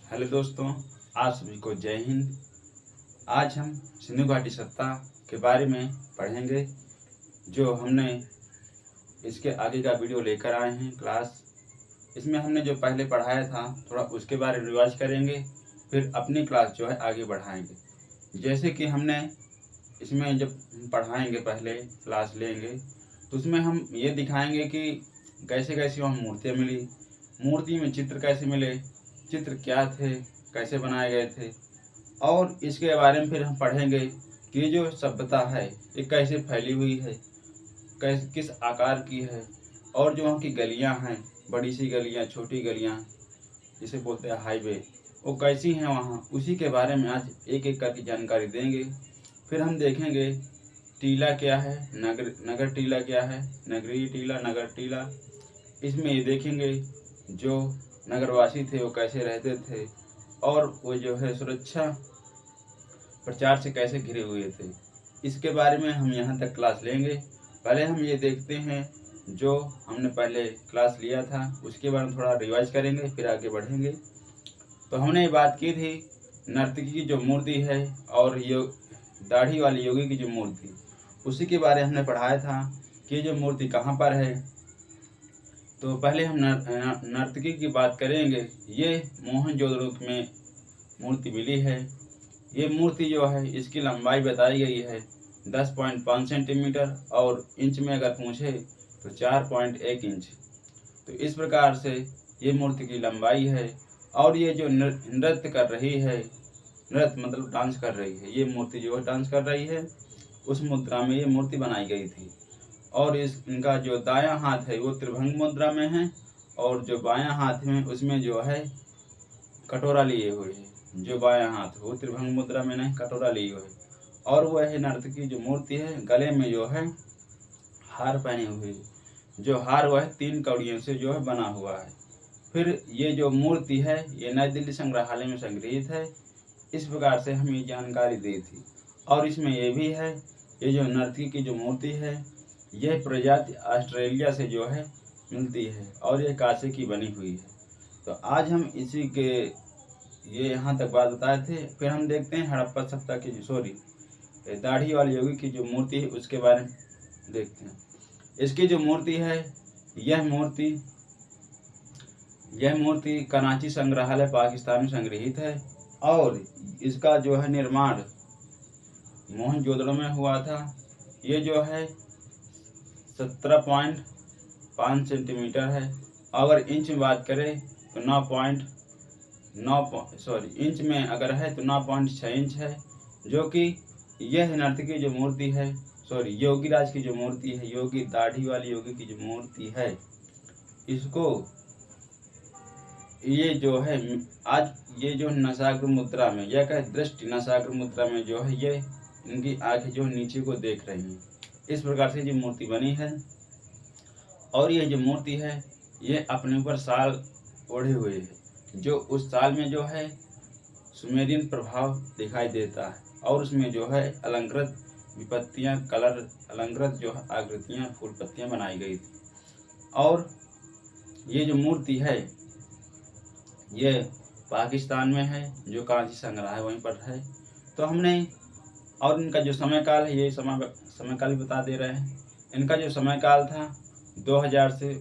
Hello दोस्तों, आप सभी को जय हिंद। आज हम सिंधु घाटी सत्ता के बारे में पढ़ेंगे। जो हमने इसके आगे का वीडियो लेकर आए हैं क्लास। इसमें हमने जो पहले पढ़ाया था थोड़ा उसके बारे में रिवाइज करेंगे, फिर अपनी क्लास जो है आगे बढ़ाएंगे। जैसे कि हमने इसमें जब पढ़ाएंगे, पहले क्लास लेंगे तो उसमें हम ये दिखाएंगे कि कैसे कैसे वहाँ मूर्तियाँ मिली, मूर्ति में चित्र कैसे मिले, चित्र क्या थे, कैसे बनाए गए थे, और इसके बारे में फिर हम पढ़ेंगे कि ये जो सभ्यता है ये कैसे फैली हुई है, कैसे किस आकार की है, और जो वहाँ की गलियाँ हैं, बड़ी सी गलियाँ, छोटी गलियाँ जिसे बोलते हैं हाईवे, वो कैसी हैं वहाँ, उसी के बारे में आज एक एक करके जानकारी देंगे। फिर हम देखेंगे टीला क्या है, नगर टीला क्या है, नगरीय टीला, नगर टीला। इसमें ये देखेंगे जो नगरवासी थे वो कैसे रहते थे, और वो जो है सुरक्षा प्रचार से कैसे घिरे हुए थे, इसके बारे में हम यहाँ तक क्लास लेंगे। पहले हम ये देखते हैं जो हमने पहले क्लास लिया था उसके बारे में थोड़ा रिवाइज करेंगे, फिर आगे बढ़ेंगे। तो हमने ये बात की थी नर्तकी की जो मूर्ति है और दाढ़ी वाली योगी की जो मूर्ति, उसी के बारे में हमने पढ़ाया था कि जो मूर्ति कहाँ पर है। तो पहले हम नर्तकी की बात करेंगे। ये मोहनजोदड़ो में मूर्ति मिली है। ये मूर्ति जो है इसकी लंबाई बताई गई है 10.5 सेंटीमीटर, और इंच में अगर पूछे तो 4.1 इंच। तो इस प्रकार से ये मूर्ति की लंबाई है। और ये जो नृत्य कर रही है, नृत्य मतलब डांस कर रही है, ये मूर्ति जो है डांस कर रही है, उस मुद्रा में ये मूर्ति बनाई गई थी। और इनका जो दायां हाथ है वो त्रिभंग मुद्रा में है, और जो बायां हाथ में उसमें जो है कटोरा लिए हुए है। जो बायां हाथ वो त्रिभंग मुद्रा में नहीं, कटोरा लिए हुए। और वह है नर्तकी जो मूर्ति है, गले में जो है हार पहने हुए, जो हार वह 3 कौड़ियों से जो है बना हुआ है। फिर ये जो मूर्ति है ये नई दिल्ली संग्रहालय में संग्रहित है। इस प्रकार से हमें जानकारी दी थी। और इसमें ये भी है, ये जो नर्तकी की जो मूर्ति है यह प्रजाति ऑस्ट्रेलिया से जो है मिलती है, और यह कांसे की बनी हुई है। तो आज हम इसी के ये यहाँ तक बात बताए थे। फिर हम देखते हैं हड़प्पा सभ्यता की दाढ़ी वाली योगी की जो मूर्ति है उसके बारे में देखते हैं। इसकी जो मूर्ति है यह मूर्ति कराची संग्रहालय पाकिस्तान में संग्रहित है, और इसका जो है निर्माण मोहनजोदड़ो में हुआ था। ये जो है 17.5 सेंटीमीटर है। अगर इंच में बात करें तो इंच में अगर है तो 9.6 इंच है। जो कि यह नर्तकी जो मूर्ति है, योगीराज की जो मूर्ति है, योगी दाढ़ी वाली योगी की जो मूर्ति है, इसको ये जो है आज ये जो नसाग्र मुद्रा में, यह क्या दृष्टि नसाग्र मुद्रा में जो है ये इनकी आंखें जो नीचे को देख रही हैं। इस प्रकार से जो मूर्ति बनी है। और ये जो मूर्ति है ये अपने ऊपर शाल ओढ़े हुए है, जो उस शाल में जो है सुमेरियन प्रभाव दिखाई देता है। और उसमें जो है अलंकृत विपत्तियाँ, कलर अलंकृत जो है आकृतियाँ, फूल पत्तियाँ बनाई गई थी। और ये जो मूर्ति है ये पाकिस्तान में है, जो कराची संग्रहालय वहीं पर है। तो हमने और इनका जो समय काल है, ये समय काल भी बता दे रहे हैं। इनका जो समय काल था 2000 से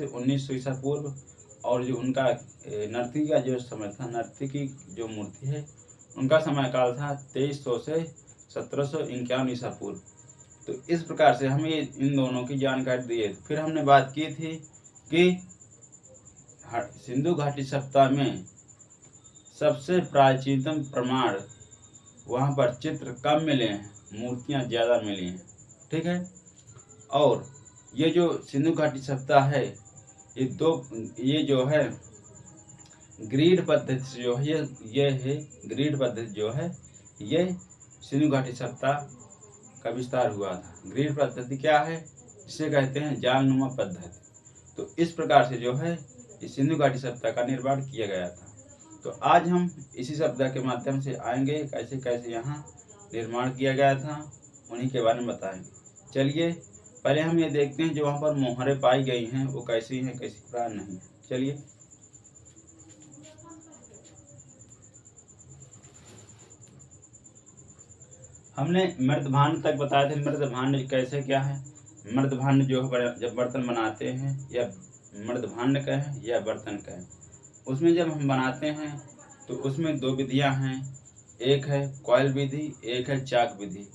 1900 ईसा पूर्व। और जो उनका नर्तकी का जो समय था, नर्तकी जो मूर्ति है उनका समय काल था 2300 से 1751 ईसा पूर्व। तो इस प्रकार से हमें इन दोनों की जानकारी दी है। फिर हमने बात की थी कि सिंधु घाटी सभ्यता में सबसे प्राचीनतम प्रमाण, वहाँ पर चित्र कम मिले हैं, मूर्तियाँ ज़्यादा मिली हैं। ठीक है। और ये जो सिंधु घाटी सभ्यता है ये जो है ग्रीड पद्धति से जो है ये है ग्रीड पद्धति जो है ये सिंधु घाटी सभ्यता का विस्तार हुआ था। ग्रीड पद्धति क्या है, जिसे कहते हैं जालनुमा पद्धति। तो इस प्रकार से जो है इस सिंधु घाटी सभ्यता का निर्माण किया गया था। तो आज हम इसी सभ्यता के माध्यम से आएंगे, कैसे कैसे यहाँ निर्माण किया गया था उन्हीं के बारे में बताएंगे। चलिए पहले हम ये देखते हैं जो वहाँ पर मोहरें पाई गई हैं वो कैसी हैं, कैसी पुरानी नहीं। चलिए हमने मृद भांड तक बताए थे। मृद भांड कैसे क्या है? मृद भांड जो है जब बर्तन बनाते हैं, या मृद भांड का है या बर्तन का है, उसमें जब हम बनाते हैं तो उसमें दो विधियां हैं। एक है कॉइल विधि, एक है चाक विधि।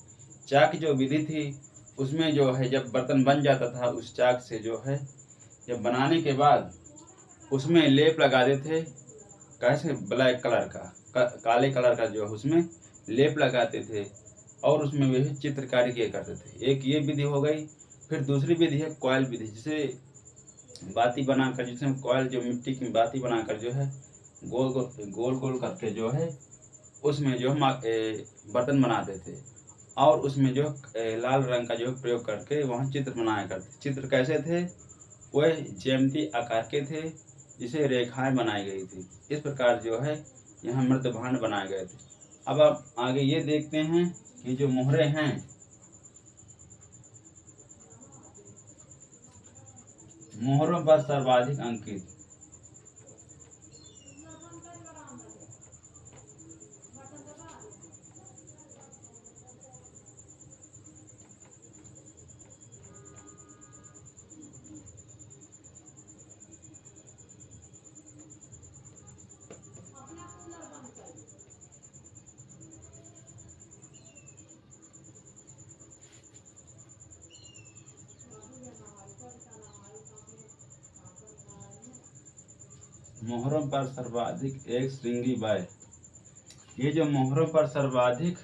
चाक जो विधि थी उसमें जो है जब बर्तन बन जाता था, उस चाक से जो है जब बनाने के बाद उसमें लेप लगा देते थे, कैसे ब्लैक कलर का, काले कलर का जो है उसमें लेप लगाते थे और उसमें वही चित्रकारी किया करते थे। एक ये विधि हो गई। फिर दूसरी विधि है कॉइल विधि, जिसे बाती बनाकर, जिसमें कॉइल जो मिट्टी की बाती बनाकर जो है गोल गोल गोल गोल करके जो है उसमें जो बर्तन बनाते थे और उसमें जो लाल रंग का जो प्रयोग करके वहाँ चित्र बनाया करते। चित्र कैसे थे? वह ज्यामितीय आकार के थे, जिसे रेखाएं बनाई गई थी। इस प्रकार जो है यहाँ मृद भांड बनाए गए थे। अब आप आगे ये देखते हैं कि जो मोहरे हैं, मोहरों पर सर्वाधिक अंकित मोहरों पर सर्वाधिक एक श्रृंगी बाय। ये जो मोहरों पर सर्वाधिक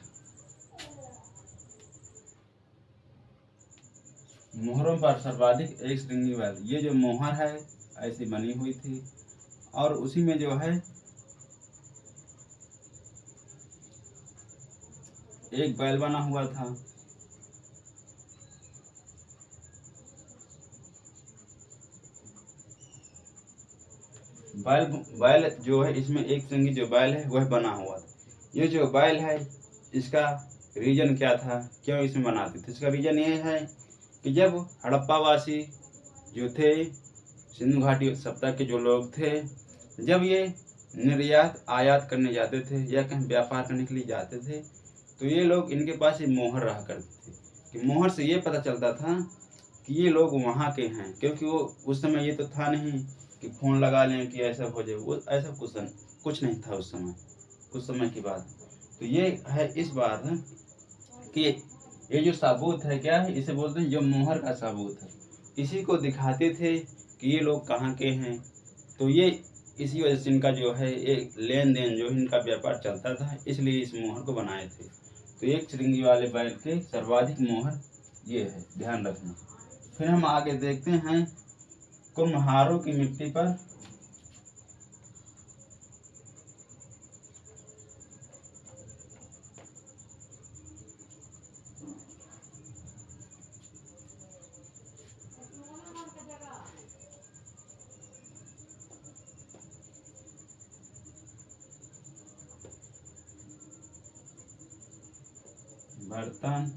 एक श्रृंगी बाय, ये जो मोहर है ऐसी बनी हुई थी और उसी में जो है एक बैल बना हुआ था। बैल जो है इसमें एक श्रृंगी जो बैल है वह बना हुआ था। ये जो बैल है इसका रीजन क्या था, क्यों इसमें बनाते थे? इसका रीजन ये है कि जब हड़प्पावासी जो थे, सिंधु घाटी सभ्यता के जो लोग थे, जब ये निर्यात आयात करने जाते थे या कहीं व्यापार करने के लिए जाते थे, तो ये लोग, इनके पास ये मोहर रहा करते थे कि मोहर से ये पता चलता था कि ये लोग वहाँ के हैं। क्योंकि वो उस समय ये तो था नहीं कि फ़ोन लगा लें कि ऐसा हो जाए, वो ऐसा कुछ नहीं था उस समय की बात। तो ये है इस बात कि ये जो साबूत है क्या है, इसे बोलते हैं जो मोहर का साबूत है। इसी को दिखाते थे कि ये लोग कहाँ के हैं। तो ये इसी वजह से इनका जो है एक लेन देन जो इनका व्यापार चलता था, इसलिए इस मोहर को बनाए थे। तो एक श्रृंगी वाले बैल के सर्वाधिक मोहर ये है, ध्यान रखना। फिर हम आगे देखते हैं कुम्हारों की मिट्टी पर बर्तन,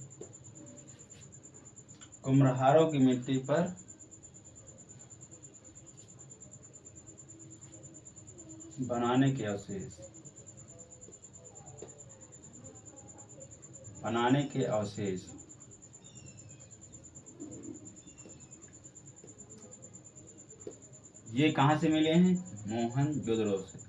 कुम्हारों की मिट्टी पर बनाने के अवशेष ये कहाँ से मिले हैं? मोहनजोदड़ो से।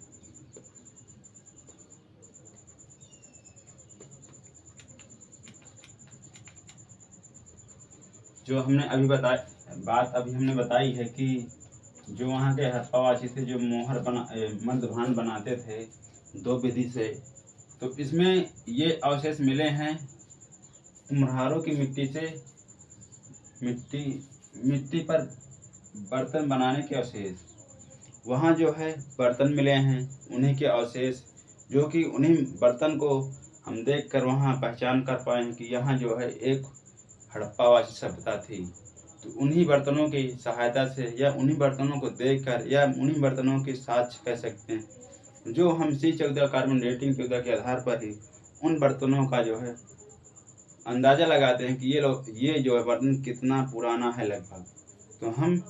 जो हमने अभी हमने बताई है कि जो वहाँ के हड़प्पावासी थे, जो मर्द भांड बनाते थे दो विधि से, तो इसमें ये अवशेष मिले हैं कुम्हारों की मिट्टी से। मिट्टी पर बर्तन बनाने के अवशेष, वहाँ जो है बर्तन मिले हैं, उन्हीं के अवशेष, जो कि उन्हीं बर्तन को हम देखकर वहाँ पहचान कर पाए हैं कि यहाँ जो है एक हड़प्पावासी सभ्यता थी। तो उन्हीं बर्तनों की सहायता से या उन्हीं बर्तनों को देखकर या उन्हीं बर्तनों के साक्ष्य कह सकते हैं, जो हम C14 कार्बन डेटिंग के आधार पर ही उन बर्तनों का जो है अंदाज़ा लगाते हैं कि ये जो है बर्तन कितना पुराना है लगभग। तो हम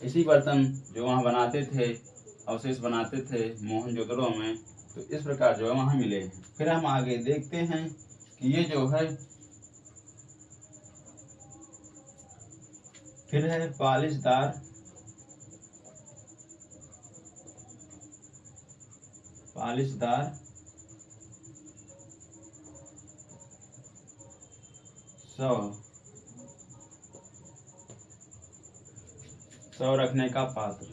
इसी बर्तन जो वहाँ बनाते थे, अवशेष बनाते थे मोहनजोदड़ो में, तो इस प्रकार जो है वहाँ मिले हैं। फिर हम आगे देखते हैं कि ये जो है फिर है पालिशदार सौ रखने का पात्र,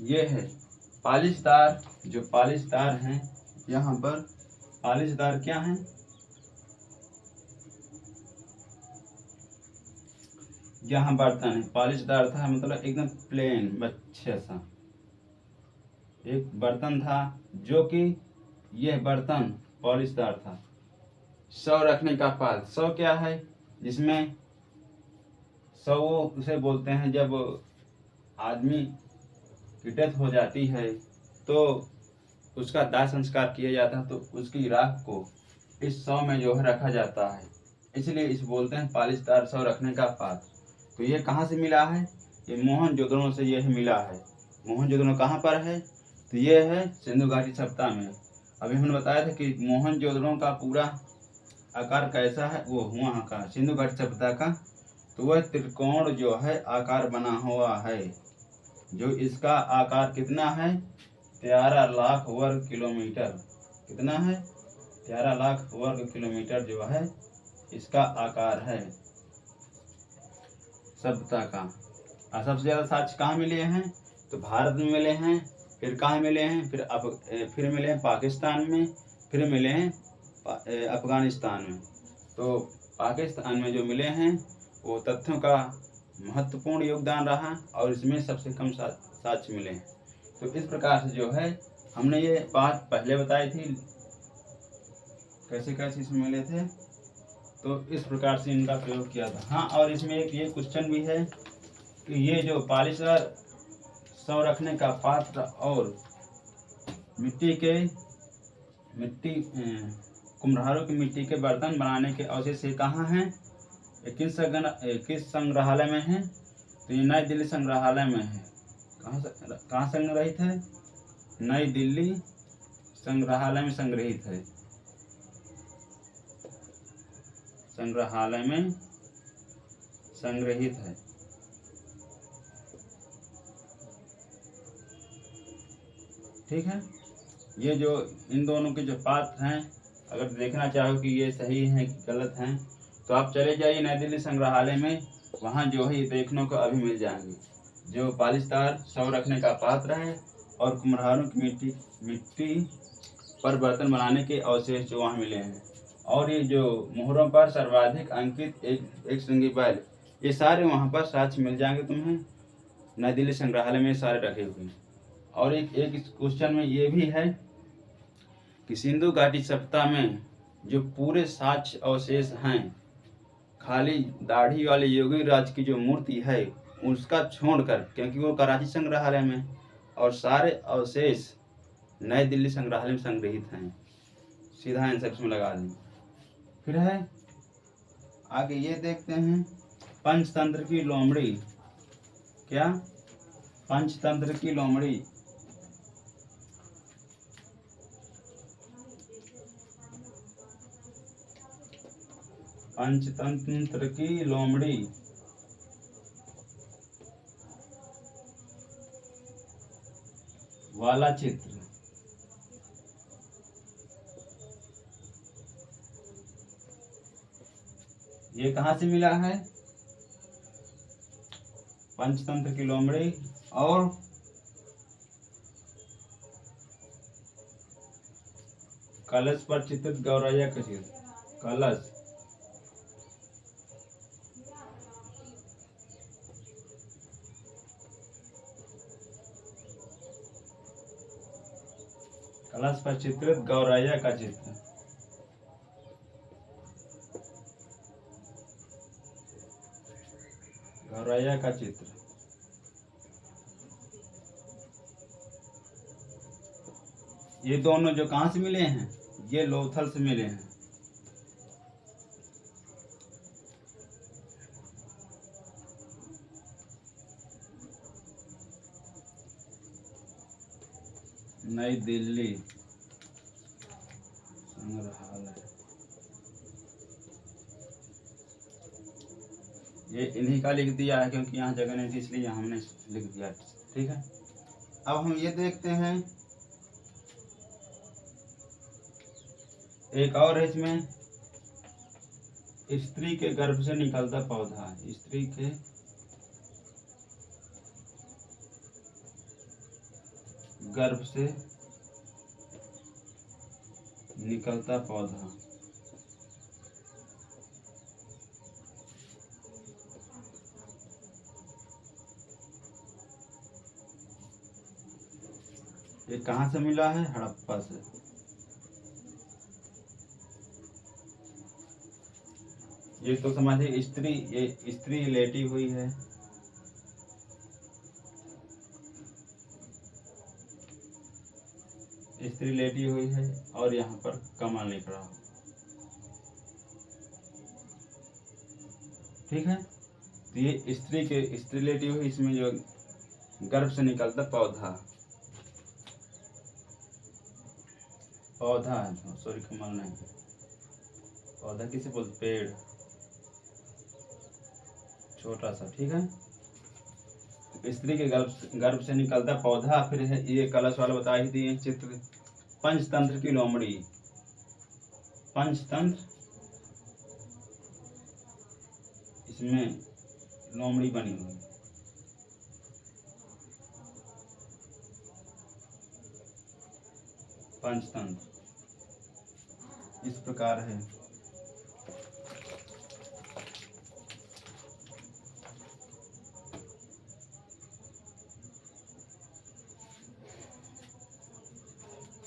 ये है पालिशदार। जो पालिशदार हैं, यहाँ पर पालिशदार क्या हैं? यहाँ बर्तन है, पालिशदार था मतलब एकदम प्लेन अच्छा सा एक बर्तन था, जो कि यह बर्तन पॉलिशदार था। सौ रखने का पात्र, सौ क्या है? जिसमें सौ उसे बोलते हैं जब आदमी की डेथ हो जाती है तो उसका दाह संस्कार किया जाता है, तो उसकी राख को इस सौ में जो है रखा जाता है, इसलिए इसे बोलते हैं पालिशदार सौ रखने का पात्र। तो ये कहाँ से मिला है? ये मोहनजोदड़ो से यह मिला है। मोहनजोदड़ो कहाँ पर है? तो ये है सिंधु घाटी सभ्यता में। अभी हमने बताया था कि मोहनजोदड़ो का पूरा आकार कैसा है, वो वहाँ का सिंधु घाटी सभ्यता का, तो वह त्रिकोण जो है आकार बना हुआ है, जो इसका आकार कितना है? 13 लाख वर्ग किलोमीटर। कितना है? 13 लाख वर्ग किलोमीटर जो है इसका आकार है सभ्यता का। और सबसे ज्यादा साक्ष्य कहाँ मिले हैं? तो भारत में मिले हैं, फिर कहाँ मिले हैं? फिर मिले हैं पाकिस्तान में, फिर मिले हैं अफगानिस्तान में। तो पाकिस्तान में जो मिले हैं वो तथ्यों का महत्वपूर्ण योगदान रहा और इसमें सबसे कम साक्ष्य मिले हैं। तो इस प्रकार से जो है हमने ये बात पहले बताई थी, कैसे कैसे इसमें मिले थे, तो इस प्रकार से इनका प्रयोग किया था। हाँ, और इसमें एक ये क्वेश्चन भी है कि ये जो पालिशदार सौ रखने का पात्र और कुम्हारों की मिट्टी के बर्तन बनाने के अवशेष कहाँ हैं? किस संग्रहालय में है? तो ये नई दिल्ली संग्रहालय में है। कहाँ संग्रहित है? नई दिल्ली संग्रहालय में संग्रहित है। संग्रहालय में संग्रहित है। ठीक है। ये जो इन दोनों के जो पात्र हैं, अगर देखना चाहो कि ये सही हैं कि गलत हैं, तो आप चले जाइए नई दिल्ली संग्रहालय में, वहाँ जो है ये देखने को अभी मिल जाएंगे। जो पालिशदार सौ रखने का पात्र है और कुम्हारों की मिट्टी पर बर्तन बनाने के अवशेष जो वहाँ मिले हैं, और ये जो मोहरों पर सर्वाधिक अंकित एक श्रृंगी बैल, ये सारे वहाँ पर साक्ष्य मिल जाएंगे तुम्हें। नई दिल्ली संग्रहालय में सारे रखे हुए हैं। और एक क्वेश्चन में ये भी है कि सिंधु घाटी सभ्यता में जो पूरे साक्ष्य अवशेष हैं, खाली दाढ़ी वाले योगी राज की जो मूर्ति है उसका छोड़कर, क्योंकि वो कराची संग्रहालय में, और सारे अवशेष नई दिल्ली संग्रहालय में संग्रहित हैं। सीधा आंसर इसमें लगा दें। फिर है आगे ये देखते हैं पंचतंत्र की लोमड़ी। क्या? पंचतंत्र की लोमड़ी। पंचतंत्र की लोमड़ी वाला चित्र ये कहाँ से मिला है? पंचतंत्र की लोमड़ी और कलश पर चित्रित गौरैया का चित्र। कलश पर चित्रित गौरैया का चित्र। गौरैया का चित्र ये दोनों जो कहाँ से मिले हैं, ये लोथल से मिले हैं। नई दिल्ली संग्रहालय, ये इन्हीं का लिख दिया है क्योंकि यहाँ जगह नहीं थी इसलिए हमने लिख दिया। ठीक है, अब हम ये देखते हैं एक और है इसमें, स्त्री के गर्भ से निकलता पौधा। स्त्री के गर्भ से निकलता पौधा। ये कहाँ से मिला है, हड़प्पा से। ये तो समझिए स्त्री, ये स्त्री लेटी हुई है, स्त्री लेटी हुई है और यहाँ पर कमल निकला हो। ठीक है, तो ये स्त्री लेटी हुई, इसमें जो गर्भ से निकलता पौधा है, सॉरी कमल नहीं, पौधा किसे बोलते, पेड़, छोटा सा। ठीक है, स्त्री के गर्भ से निकलता पौधा। फिर है ये कलश वाला बता ही दिए चित्र, पंचतंत्र की लोमड़ी। पंचतंत्र, इसमें लोमड़ी बनी हुई, पंचतंत्र इस प्रकार है।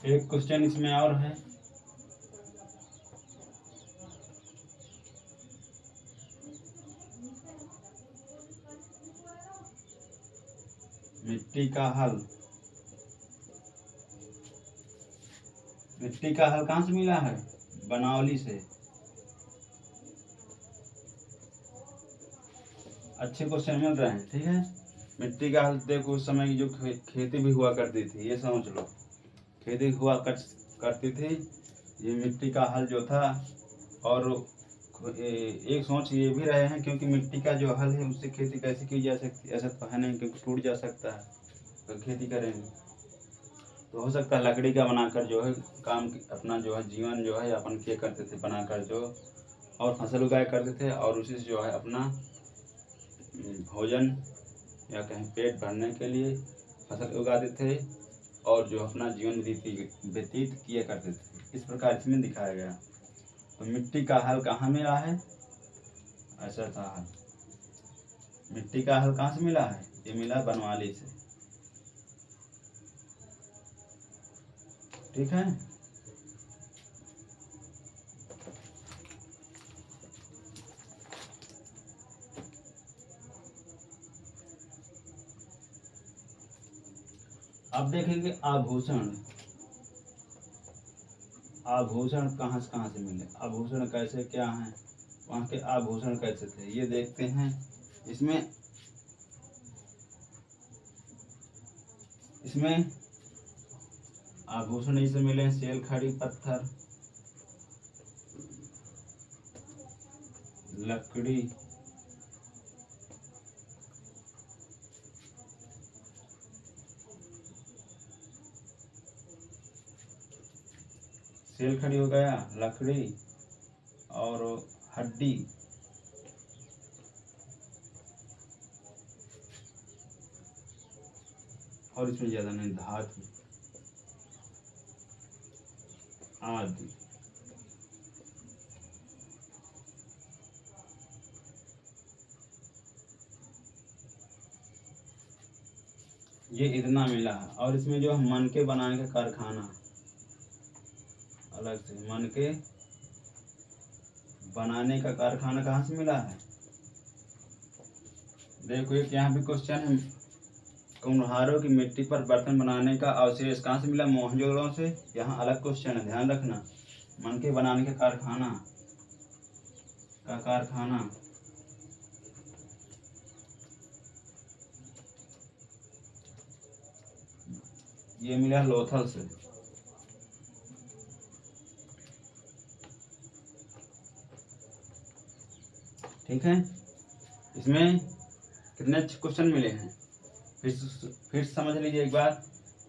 एक क्वेश्चन इसमें और है, मिट्टी का हल। मिट्टी का हल कहाँ से मिला है, बनावली से। अच्छे क्वेश्चन मिल रहे हैं। ठीक है, मिट्टी का हल देखो, उस समय की जो खेती भी हुआ करती थी, ये समझ लो, खेती हुआ करती थी, ये मिट्टी का हल जो था। और एक सोच ये भी रहे हैं क्योंकि मिट्टी का जो हल है उससे खेती कैसे की जा सकती है, ऐसा तो है नहीं क्योंकि टूट जा सकता है, तो खेती करेंगे तो हो सकता है लकड़ी का बनाकर जो है काम अपना जो है जीवन जो है अपन किया करते थे, बनाकर जो और फसल उगाया करते थे और उसी से जो है अपना भोजन या कहीं पेट भरने के लिए फसल उगाते थे और जो अपना जीवन व्यतीत किया करते थे। इस प्रकार इसमें दिखाया गया। तो मिट्टी का हल कहाँ मिला है, ऐसा था हल। मिट्टी का हल कहाँ से मिला है, ये मिला बनवाली से। ठीक है, अब देखेंगे आभूषण। आभूषण कहाँ से मिले, आभूषण कैसे क्या हैं, वहाँ के आभूषण कैसे थे, ये देखते हैं। इसमें आभूषण इसे मिले सेल खड़ी पत्थर, लकड़ी, सेल खड़ी हो गया, लकड़ी और हड्डी, और इसमें ज्यादा नहीं, धातु आदि। ये इतना मिला है। और इसमें जो मन के बनाने का कारखाना अलग से, मन के बनाने का कारखाना कहाँ से मिला है, देखो एक यहाँ भी क्वेश्चन है, कुम्हारों की मिट्टी पर बर्तन बनाने का अवशेष कहाँ से मिला? मोहनजोदड़ो से। यहाँ अलग क्वेश्चन है, ध्यान रखना। मनके बनाने का कारखाना ये मिला लोथल से। ठीक है, इसमें कितने क्वेश्चन मिले हैं फिर समझ लीजिए एक बार।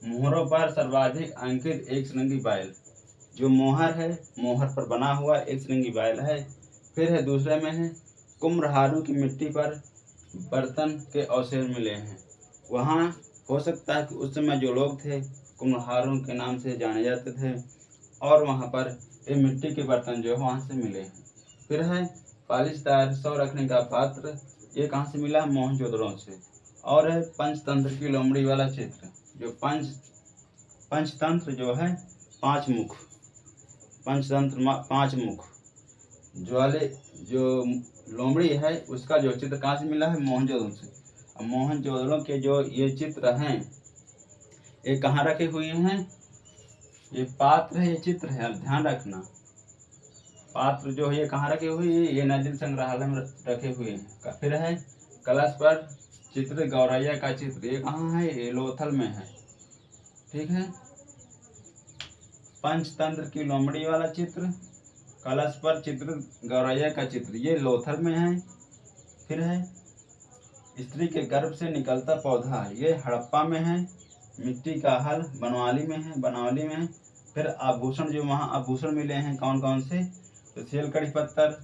मोहरों पर सर्वाधिक अंकित एक श्रृंगी बैल, जो मोहर है, मोहर पर बना हुआ एक श्रृंगी बैल है। फिर है दूसरे में है कुम्हारों की मिट्टी पर बर्तन के अवशेष मिले हैं। वहाँ हो सकता है कि उस समय जो लोग थे कुम्हारों के नाम से जाने जाते थे, और वहाँ पर ये मिट्टी के बर्तन जो है वहाँ से मिले हैं। फिर है पालिशदार सौ रखने का पात्र, ये कहाँ से मिला? मोहनजोदड़ो से। और है पंचतंत्र की लोमड़ी वाला चित्र, जो पंचतंत्र जो है पांच मुख, पंचतंत्र पांच मुख जो लोमड़ी है उसका जो चित्र कहाँ से मिला है? मोहनजोदड़ो से। अब मोहनजोदड़ो के जो ये चित्र हैं ये कहाँ रखे हुए हैं? ये पात्र है, ये चित्र है, अब ध्यान रखना। पात्र जो है ये कहाँ रखे हुए हैं? ये नजर संग्रहालय में रखे हुए हैं। फिर है कलश पर चित्र गौरैया का चित्र, ये कहाँ है? ये लोथल में है। ठीक है, पंचतंत्र की लोमड़ी वाला चित्र, कलश पर चित्र गौरैया का चित्र, ये लोथल में है। फिर है स्त्री के गर्भ से निकलता पौधा, ये हड़प्पा में है। मिट्टी का हल बनवाली में है। फिर आभूषण, जो वहाँ आभूषण मिले हैं कौन कौन से? तो सेल कड़ी पत्थर,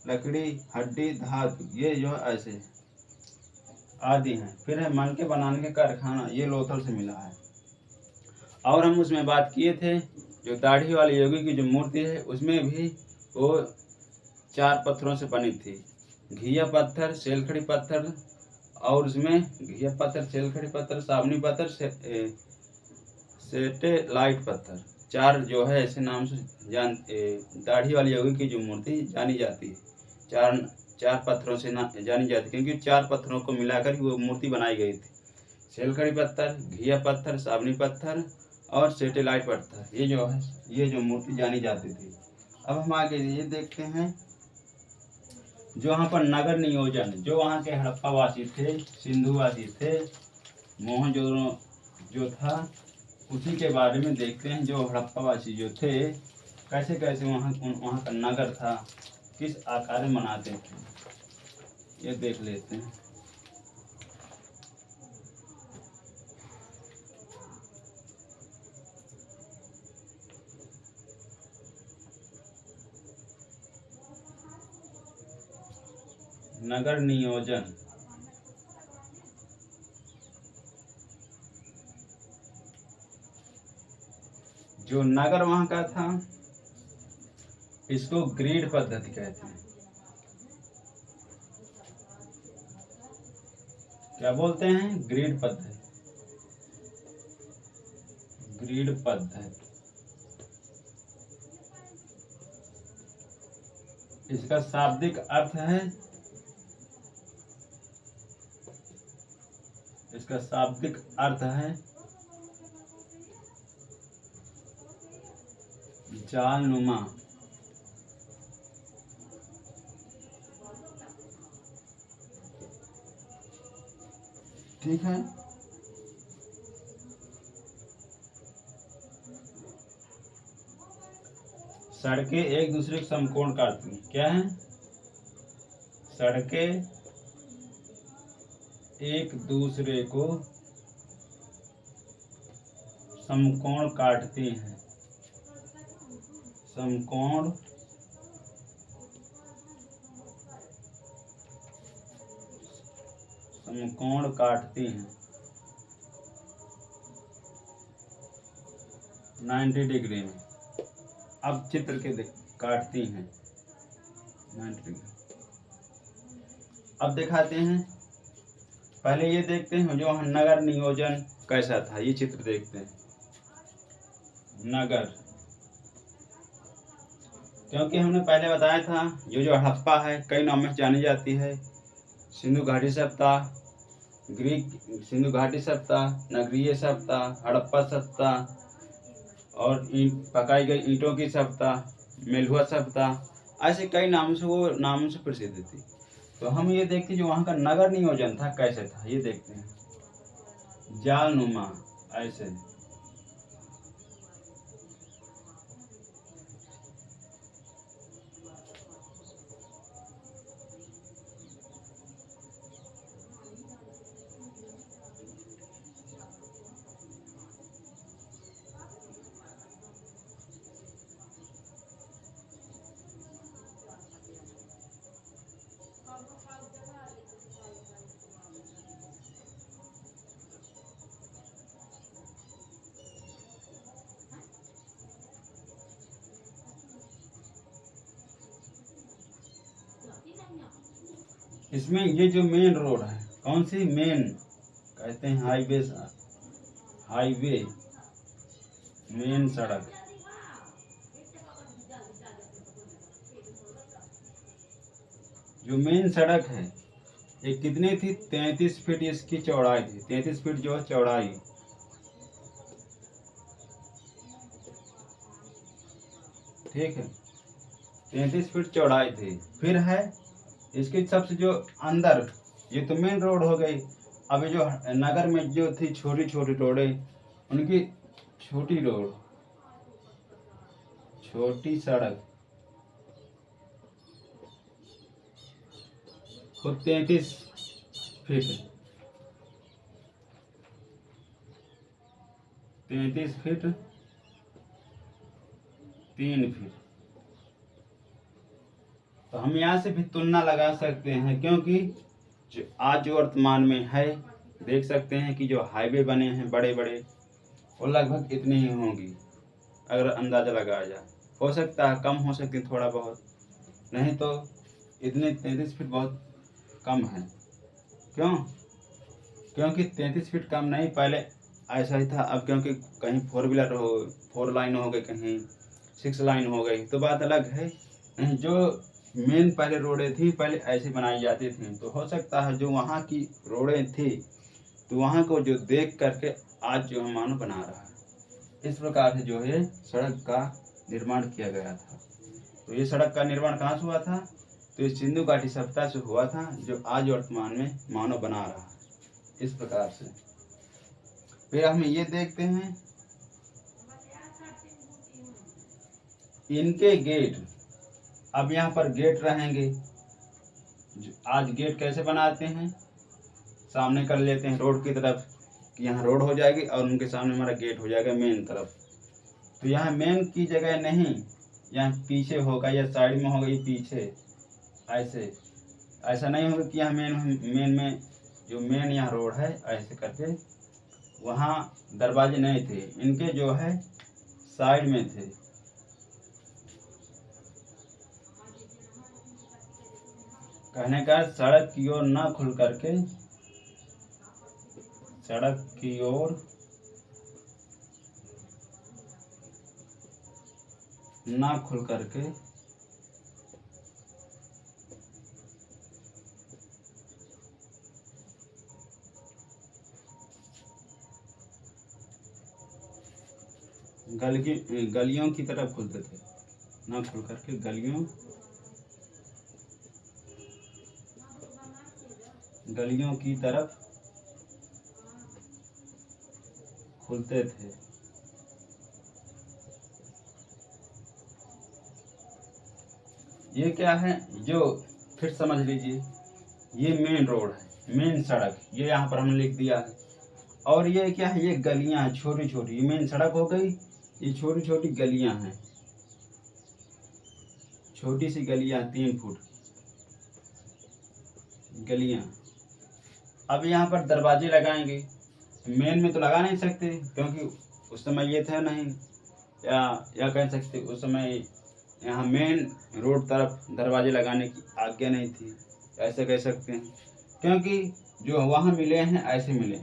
लकड़ी, हड्डी, धातु, ये जो है ऐसे आदि हैं। फिर है मनके बनाने का कारखाना, ये लोथल से मिला है। और हम उसमें बात किए थे जो दाढ़ी वाले योगी की जो मूर्ति है उसमें भी वो 4 पत्थरों से बनी थी। घिया पत्थर, सेलखड़ी पत्थर, और उसमें घिया पत्थर, सेलखड़ी पत्थर, सावनी पत्थर, सेटेलाइट पत्थर, 4 जो है ऐसे नाम से दाढ़ी वाले योगी की जो मूर्ति जानी जाती है। 4 पत्थरों से जानी जाती है, क्योंकि 4 पत्थरों को मिलाकर ही वो मूर्ति बनाई गई थी। सेलखड़ी पत्थर, घिया पत्थर, सावनी पत्थर और सेटेलाइट पत्थर, ये जो मूर्ति जानी जाती थी। अब हम आगे ये देखते हैं जो वहाँ पर नगर नियोजन, जो वहाँ के हड़प्पावासी थे, सिंधुवासी थे, मोहनजोदड़ो जो था, उसी के बारे में देखते हैं। जो हड़प्पावासी जो थे कैसे कैसे वहाँ का नगर था, किस आकार में मनाते थे, ये देख लेते हैं। नगर नियोजन, जो नगर वहां का था इसको ग्रिड पद्धति कहते हैं। क्या बोलते हैं? ग्रिड पद्धति। ग्रिड पद्धति, इसका शाब्दिक अर्थ है, इसका शाब्दिक अर्थ है जालनुमा। ठीक है, सड़कें एक दूसरे को समकोण काटती हैं। क्या है? सड़कें एक दूसरे को समकोण काटती हैं। समकोण काटती हैं 90 डिग्री में। अब चित्र के काटती हैं 90 डिग्री। अब दिखाते हैं, पहले ये देखते हैं जो नगर नियोजन कैसा था, ये चित्र देखते हैं। नगर, क्योंकि हमने पहले बताया था जो हड़प्पा है कई नामों से जानी जाती है। सिंधु घाटी सभ्यता, ग्रीक सिंधु घाटी सभ्यता, नगरीय सभ्यता, हड़प्पा सभ्यता और पकाई गई ईंटों की सभ्यता, मेलुआ सभ्यता, ऐसे कई नामों से प्रसिद्ध थी। तो हम ये देखते जो वहाँ का नगर नियोजन था कैसे था, ये देखते हैं। जालनुमा ऐसे, इसमें ये जो मेन रोड है, कौन सी मेन कहते हैं, हाईवे मेन सड़क, जो मेन सड़क है ये कितनी थी, 33 फीट इसकी चौड़ाई थी। 33 फीट जो है चौड़ाई, ठीक है, 33 फीट चौड़ाई थी। फिर है इसकी सबसे जो अंदर, ये तो मेन रोड हो गई। अब जो नगर में जो थी छोटी छोटी रोडें, उनकी छोटी रोड, छोटी सड़क को 33 फीट, 33 फीट 3 फीट। तो हम यहाँ से भी तुलना लगा सकते हैं, क्योंकि जो आज वर्तमान में है, देख सकते हैं कि जो हाईवे बने हैं बड़े बड़े, वो लगभग इतनी ही होंगी अगर अंदाज़ा लगाया जाए। हो सकता है कम हो सकती थोड़ा बहुत, नहीं तो इतने 33 फीट बहुत कम है। क्यों? क्योंकि 33 फीट कम नहीं, पहले ऐसा ही था। अब क्योंकि कहीं 4 व्हीलर हो, 4 लाइन हो गई, कहीं 6 लाइन हो गई, तो बात अलग है। नहीं, जो मेन पहले रोडें थी पहले ऐसी बनाई जाती थी। तो हो सकता है जो वहाँ की रोडें थी, तो वहाँ को जो देख करके आज जो है मानव बना रहा है। इस प्रकार से जो है सड़क का निर्माण किया गया था। तो ये सड़क का निर्माण कहाँ से हुआ था? तो ये सिंधु घाटी सभ्यता से हुआ था, जो आज वर्तमान में मानव बना रहा है। इस प्रकार से फिर हम ये देखते हैं इनके गेट। अब यहाँ पर गेट रहेंगे। आज गेट कैसे बनाते हैं, सामने कर लेते हैं रोड की तरफ, कि यहाँ रोड हो जाएगी और उनके सामने हमारा गेट हो जाएगा मेन तरफ। तो यहाँ मेन की जगह नहीं, यहाँ पीछे होगा या साइड में होगा, ये पीछे ऐसे, ऐसा नहीं होगा कि यहाँ मेन में जो मेन यहाँ रोड है ऐसे करके, वहाँ दरवाजे नहीं थे, इनके जो है साइड में थे। कहने का सड़क की ओर ना खुल करके, सड़क की ओर ना खुल करके गलियों की तरफ खुलते थे, ना खुल करके गलियों की तरफ खुलते थे। ये क्या है, जो फिर समझ लीजिए, ये मेन रोड है, मेन सड़क, ये यहाँ पर हमने लिख दिया है। और ये क्या है, ये गलियां हैं छोटी छोटी, ये मेन सड़क हो गई, ये छोटी छोटी गलियां हैं, छोटी सी गलियां, 3 फुट गलियां। अब यहाँ पर दरवाजे लगाएंगे। मेन में तो लगा नहीं सकते, क्योंकि उस समय ये था नहीं, या कह सकते उस समय यहाँ मेन रोड तरफ दरवाजे लगाने की आज्ञा नहीं थी, ऐसे कह सकते हैं। क्योंकि जो वहाँ मिले हैं ऐसे मिले,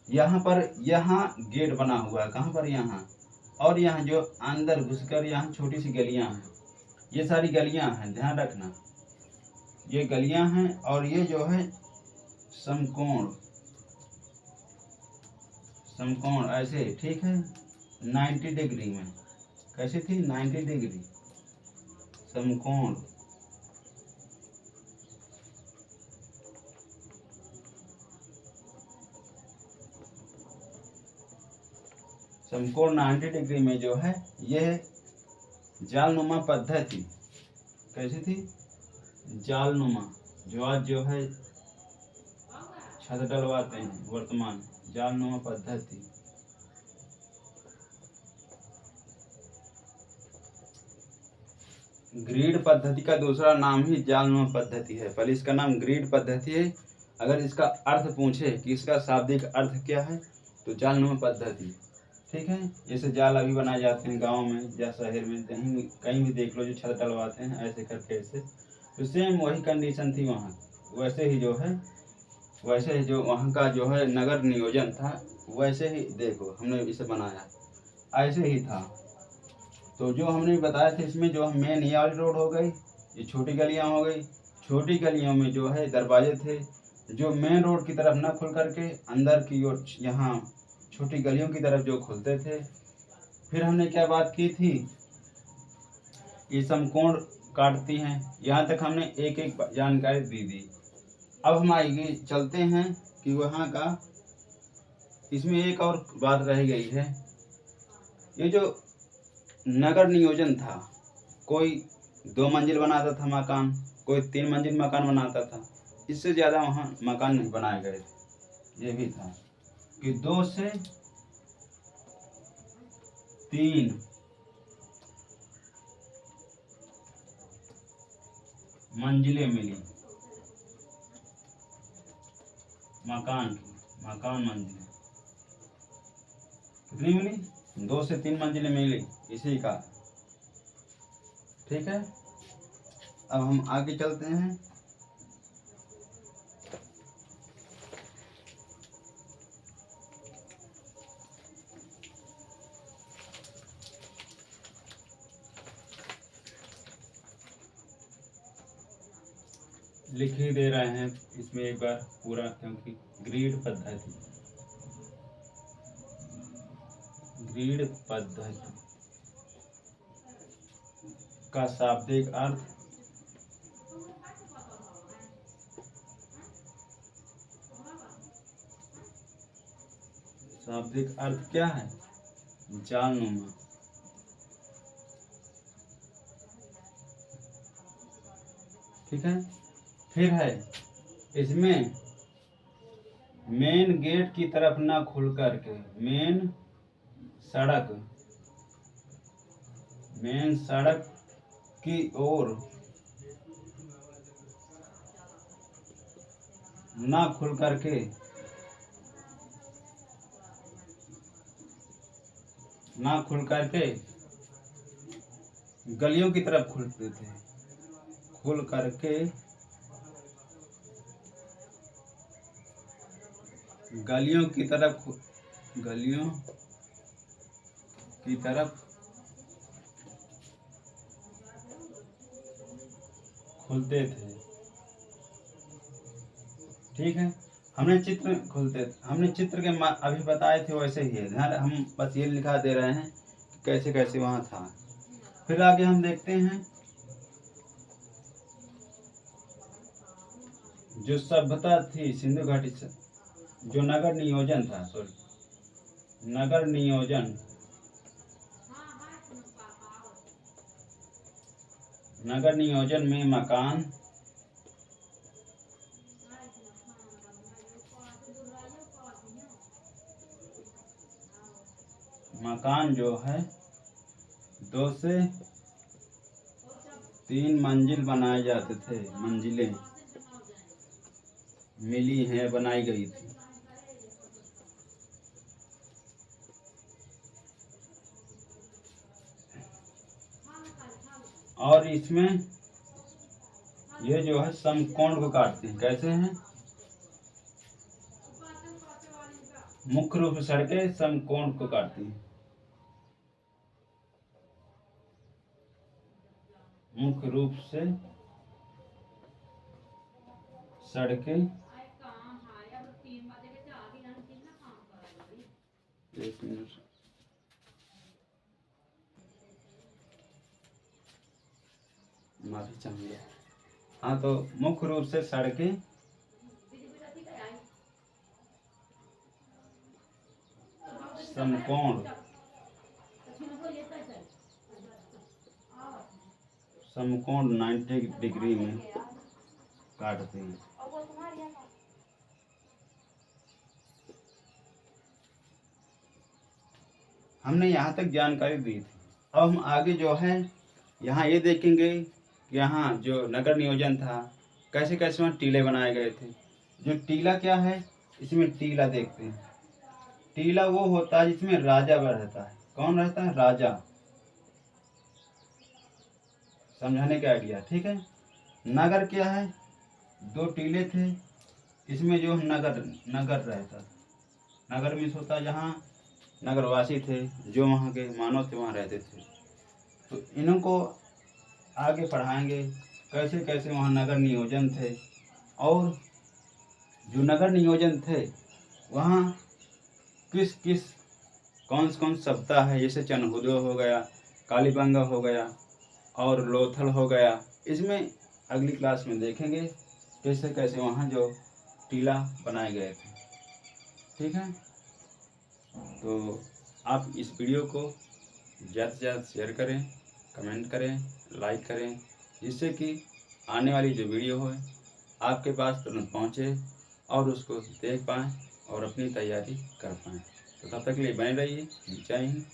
यहाँ पर यहाँ गेट बना हुआ है, कहाँ पर, यहाँ। और यहाँ जो अंदर घुसकर यहाँ छोटी सी गलियाँ हैं, ये सारी गलियाँ हैं, ध्यान रखना, ये गलियाँ हैं। और ये जो है समकोण समकोण ऐसे, ठीक है, 90 डिग्री में। कैसी थी? 90 डिग्री समकोण। समकोण 90 डिग्री में जो है यह जालनुमा पद्धति। कैसी थी? जालनुमा, जो आज जो है छत डलवाते हैं, वर्तमान जालनुमा पद्धति। ग्रिड पद्धति का दूसरा नाम ही जालनुमा पद्धति है। पहले इसका नाम ग्रिड पद्धति है। अगर इसका अर्थ पूछे कि इसका शाब्दिक अर्थ क्या है, तो जालनुमा पद्धति, ठीक है। जैसे जाल अभी बनाए जाते हैं गांव में या शहर में, कहीं भी देख लो, जो छत डलवाते हैं ऐसे करके, ऐसे। तो सेम वही कंडीशन थी वहाँ। वैसे ही जो है, वैसे ही जो वहाँ का जो है नगर नियोजन था, वैसे ही देखो हमने इसे बनाया, ऐसे ही था। तो जो हमने बताया था, इसमें जो मेन ये वाली रोड हो गई, ये छोटी गलियाँ हो गई। छोटी गलियों में जो है दरवाजे थे, जो मेन रोड की तरफ न खुल करके अंदर की ओर यहाँ छोटी गलियों की तरफ जो खुलते थे। फिर हमने क्या बात की थी? ये समकोण काटती हैं। यहाँ तक हमने एक एक जानकारी दी। अब हम आएंगे, चलते हैं कि वहाँ का, इसमें एक और बात रह गई है। ये जो नगर नियोजन था, कोई 2 मंजिल बनाता था मकान, कोई 3 मंजिल मकान बनाता था। इससे ज़्यादा वहाँ मकान नहीं बनाए गए थे। ये भी था कि 2 से 3 मंजिलें मिली मकान की, मकान मंजिलें कितनी मिली? 2 से 3 मंजिलें मिली, इसी का, ठीक है। अब हम आगे चलते हैं। लिख ही दे रहे हैं इसमें एक बार पूरा, क्योंकि ग्रिड पद्धति, ग्रिड पद्धति का शाब्दिक अर्थ, शाब्दिक अर्थ क्या है? जालनुमा। ठीक है। फिर है इसमें मेन गेट की तरफ ना खुल करके, मेन सड़क की ओर ना खुल करके, गलियों की तरफ खुलते थे, खुल करके गलियों की तरफ खुलते थे। ठीक है। हमने चित्र के अभी बताए थे, वैसे ही है। ध्यान, हम बस ये लिखा दे रहे हैं कि कैसे कैसे वहाँ था। फिर आगे हम देखते हैं जो सभ्यता थी सिंधु घाटी, जो नगर नियोजन में मकान जो है 2 से 3 मंजिल बनाए जाते थे, मंजिलें मिली हैं, बनाई गई थी। और इसमें ये जो है समकोण को काटते हैं। कैसे हैं? मुख्य रूप से सड़कें समकोण को काटती हैं। मुख्य रूप से सड़कें एक मिनट। माफी चाहूँगा। हाँ, तो मुख्य रूप से सड़कें समकोण समकोण 90 डिग्री में काटते हैं। हमने यहाँ तक जानकारी दी थी। अब हम आगे जो है यहाँ ये देखेंगे कि यहाँ जो नगर नियोजन था कैसे कैसे वहाँ टीले बनाए गए थे। जो टीला क्या है, इसमें टीला देखते हैं। टीला वो होता है जिसमें राजा रहता है। कौन रहता है? राजा। समझाने का आइडिया, ठीक है। नगर क्या है? दो टीले थे, इसमें जो नगर रहता। नगर में होता है जहाँ नगरवासी थे, जो वहाँ के मानव थे वहाँ रहते थे। तो इनको आगे पढ़ाएंगे कैसे कैसे वहाँ नगर नियोजन थे, और जो नगर नियोजन थे वहाँ किस किस कौन सप्ताह है, जैसे चनहुदो हो गया, कालीबंगा हो गया और लोथल हो गया। इसमें अगली क्लास में देखेंगे कैसे कैसे वहाँ जो टीला बनाए गए थे, ठीक है। तो आप इस वीडियो को ज़्यादा से ज़्यादा शेयर करें, कमेंट करें, लाइक करें, जिससे कि आने वाली जो वीडियो है आपके पास तुरंत पहुँचे और उसको देख पाएँ और अपनी तैयारी कर पाएँ। तो तब तक के लिए बने रहिए। जय हिंद।